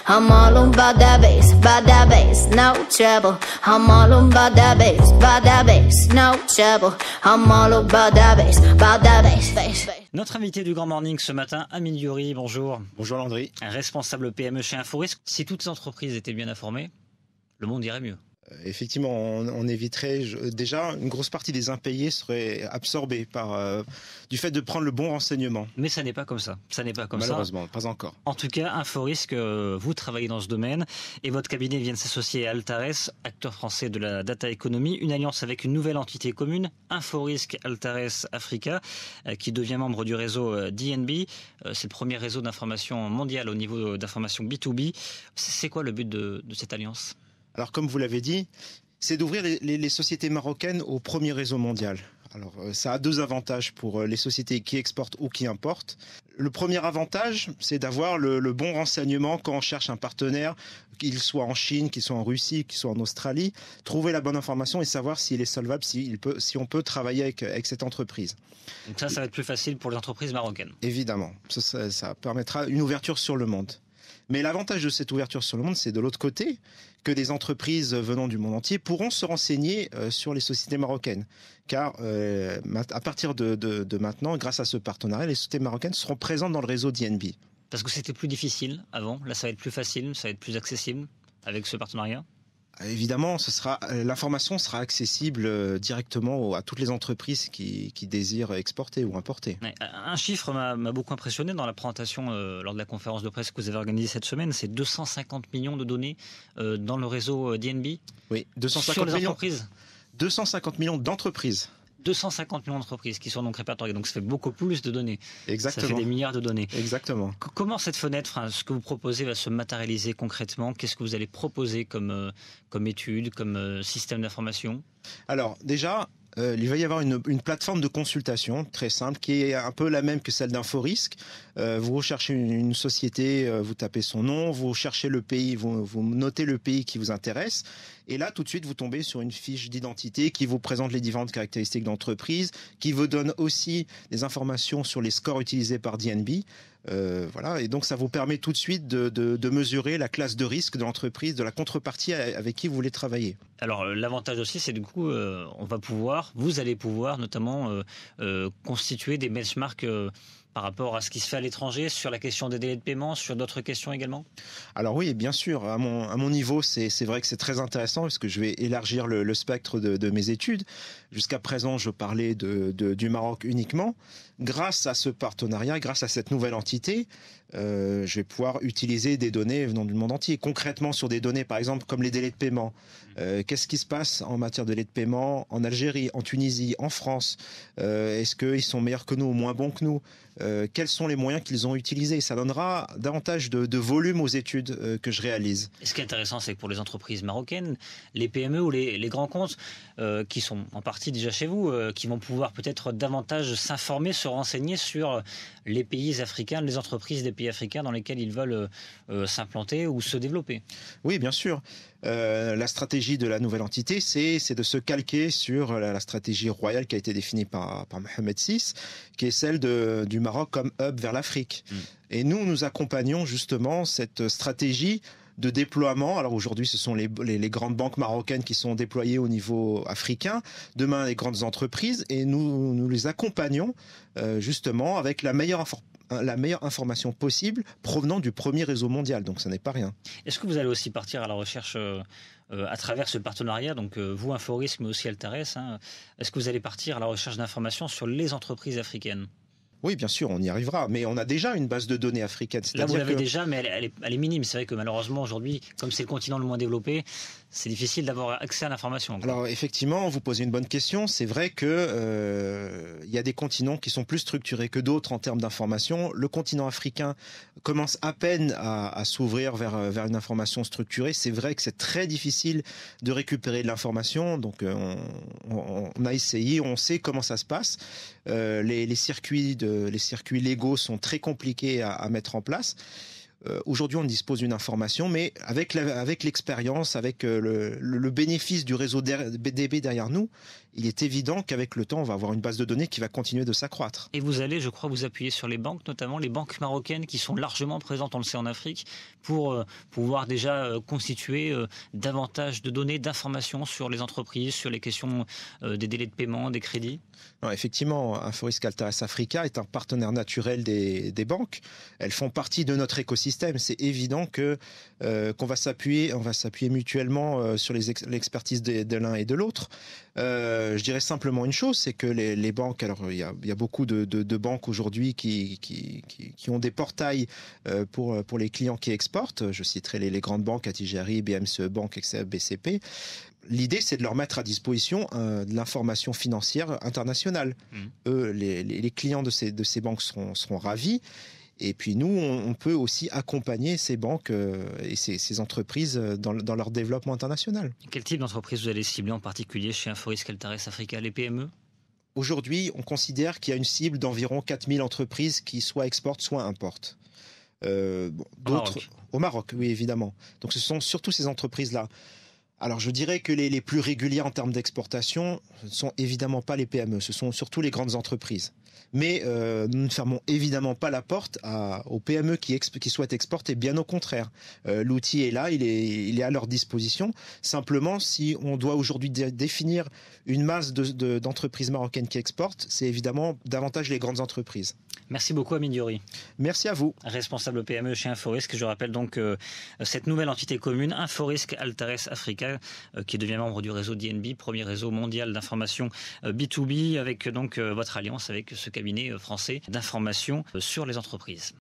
I'm all about that bass, no trouble. I'm all about that bass, no trouble. I'm all about that bass. Notre invité du Grand Morning ce matin, Amine Ghouri, bonjour. Bonjour Landry. Responsable PME chez InfoRisque. Si toutes les entreprises étaient bien informées, le monde irait mieux. Effectivement, on éviterait déjà une grosse partie des impayés serait absorbée par du fait de prendre le bon renseignement. Mais ça n'est pas comme ça. Ça n'est pas comme Malheureusement, ça. pas encore. En tout cas, InfoRisque, vous travaillez dans ce domaine et votre cabinet vient de s'associer à Altares, acteur français de la data economy, une alliance avec une nouvelle entité commune, InfoRisque Altares Africa, qui devient membre du réseau DNB. C'est le premier réseau d'information mondial au niveau d'information B2B. C'est quoi le but de cette alliance ? Alors, comme vous l'avez dit, c'est d'ouvrir les sociétés marocaines au premier réseau mondial. Alors, ça a deux avantages pour les sociétés qui exportent ou qui importent. Le premier avantage, c'est d'avoir le bon renseignement quand on cherche un partenaire, qu'il soit en Chine, qu'il soit en Russie, qu'il soit en Australie, trouver la bonne information et savoir s'il est solvable, si on peut travailler avec cette entreprise. Donc ça va être plus facile pour les entreprises marocaines. Évidemment, ça permettra une ouverture sur le monde. Mais l'avantage de cette ouverture sur le monde, c'est de l'autre côté, que des entreprises venant du monde entier pourront se renseigner sur les sociétés marocaines. Car à partir de maintenant, grâce à ce partenariat, les sociétés marocaines seront présentes dans le réseau DNB. Parce que c'était plus difficile avant, là ça va être plus facile, ça va être plus accessible avec ce partenariat ? Évidemment, l'information sera accessible directement à toutes les entreprises qui désirent exporter ou importer. Un chiffre m'a beaucoup impressionné dans la présentation lors de la conférence de presse que vous avez organisée cette semaine, c'est 250 millions de données dans le réseau DNB. Oui, 250 sur les millions. Entreprises. 250 millions d'entreprises. 250 millions d'entreprises qui sont donc répertoriées, donc ça fait beaucoup plus de données. Exactement. Ça fait des milliards de données. Exactement. Comment cette fenêtre, ce que vous proposez va se matérialiser concrètement ? Qu'est-ce que vous allez proposer comme étude, comme système d'information ? Alors déjà, il va y avoir une plateforme de consultation très simple qui est un peu la même que celle d'InfoRisque. Vous recherchez une société, vous tapez son nom, vous cherchez le pays, vous notez le pays qui vous intéresse. Et là, tout de suite, vous tombez sur une fiche d'identité qui vous présente les différentes caractéristiques d'entreprise, qui vous donne aussi des informations sur les scores utilisés par DNB. Voilà, et donc ça vous permet tout de suite de mesurer la classe de risque de l'entreprise, de la contrepartie avec qui vous voulez travailler. Alors l'avantage aussi, c'est du coup, vous allez pouvoir notamment constituer des benchmarks par rapport à ce qui se fait à l'étranger, sur la question des délais de paiement, sur d'autres questions également ? Alors oui, bien sûr, à mon niveau, c'est vrai que c'est très intéressant parce que je vais élargir le spectre de mes études. Jusqu'à présent, je parlais du Maroc uniquement. Grâce à ce partenariat, grâce à cette nouvelle entité, je vais pouvoir utiliser des données venant du monde entier. Concrètement, sur des données, par exemple, comme les délais de paiement. Qu'est-ce qui se passe en matière de délais de paiement en Algérie, en Tunisie, en France ? Est-ce qu'ils sont meilleurs que nous ou moins bons que nous ? Quels sont les moyens qu'ils ont utilisés ? Ça donnera davantage de volume aux études que je réalise. Et ce qui est intéressant, c'est que pour les entreprises marocaines, les PME ou les grands comptes, qui sont en partie déjà chez vous, qui vont pouvoir peut-être davantage s'informer, se renseigner sur les pays africains, les entreprises des pays africains dans lesquels ils veulent s'implanter ou se développer. Oui, bien sûr. La stratégie de la nouvelle entité, c'est de se calquer sur la stratégie royale qui a été définie par Mohamed VI, qui est celle du Maroc comme hub vers l'Afrique. Et nous accompagnons justement cette stratégie de déploiement. Alors aujourd'hui, ce sont les grandes banques marocaines qui sont déployées au niveau africain. Demain, les grandes entreprises. Et nous les accompagnons justement avec la meilleure information possible provenant du premier réseau mondial. Donc, ça n'est pas rien. Est-ce que vous allez aussi partir à la recherche à travers ce partenariat, donc vous, InfoRisque, mais aussi Altares, est-ce que vous allez partir à la recherche d'informations sur les entreprises africaines ? Oui, bien sûr, on y arrivera. Mais on a déjà une base de données africaine. Là, vous l'avez déjà, mais elle est minime. C'est vrai que malheureusement, aujourd'hui, comme c'est le continent le moins développé, c'est difficile d'avoir accès à l'information. Alors, effectivement, vous posez une bonne question. C'est vrai que y a des continents qui sont plus structurés que d'autres en termes d'information. Le continent africain commence à peine à s'ouvrir vers une information structurée. C'est vrai que c'est très difficile de récupérer de l'information. Donc, on a essayé, on sait comment ça se passe. Les circuits légaux sont très compliqués à mettre en place. Aujourd'hui, on dispose d'une information, mais avec l'expérience, avec le bénéfice du réseau DB derrière nous, il est évident qu'avec le temps, on va avoir une base de données qui va continuer de s'accroître. Et vous allez, je crois, vous appuyer sur les banques, notamment les banques marocaines qui sont largement présentes, on le sait, en Afrique, pour pouvoir déjà constituer davantage de données, d'informations sur les entreprises, sur les questions des délais de paiement, des crédits. Non, effectivement, InfoRisk Altares Africa est un partenaire naturel des banques. Elles font partie de notre écosystème. C'est évident qu'on va s'appuyer mutuellement sur l'expertise de l'un et de l'autre. Je dirais simplement une chose, c'est que les banques, alors il y a beaucoup de banques aujourd'hui qui ont des portails pour les clients qui exportent. Je citerai les grandes banques, Attijari, BMCE Bank, BCP. L'idée, c'est de leur mettre à disposition de l'information financière internationale. Eux, les clients de ces banques seront ravis. Et puis nous, on peut aussi accompagner ces banques et ces entreprises dans leur développement international. Quel type d'entreprise vous allez cibler en particulier chez InfoRisk Altares Africa, les PME ? Aujourd'hui, on considère qu'il y a une cible d'environ 4000 entreprises qui soit exportent, soit importent. Au Maroc, oui, évidemment. Donc ce sont surtout ces entreprises-là. Alors je dirais que les plus régulières en termes d'exportation ne sont évidemment pas les PME, ce sont surtout les grandes entreprises. Mais nous ne fermons évidemment pas la porte aux PME qui souhaitent exporter, bien au contraire. L'outil est là, il est à leur disposition. Simplement, si on doit aujourd'hui définir une masse d'entreprises marocaines qui exportent, c'est évidemment davantage les grandes entreprises. Merci beaucoup Amine Diori. Merci à vous. Responsable PME chez InfoRisk. Je rappelle donc cette nouvelle entité commune, InfoRisk Altares Africa, qui devient membre du réseau DNB, premier réseau mondial d'information B2B, avec donc votre alliance avec ce cabinet français d'information sur les entreprises.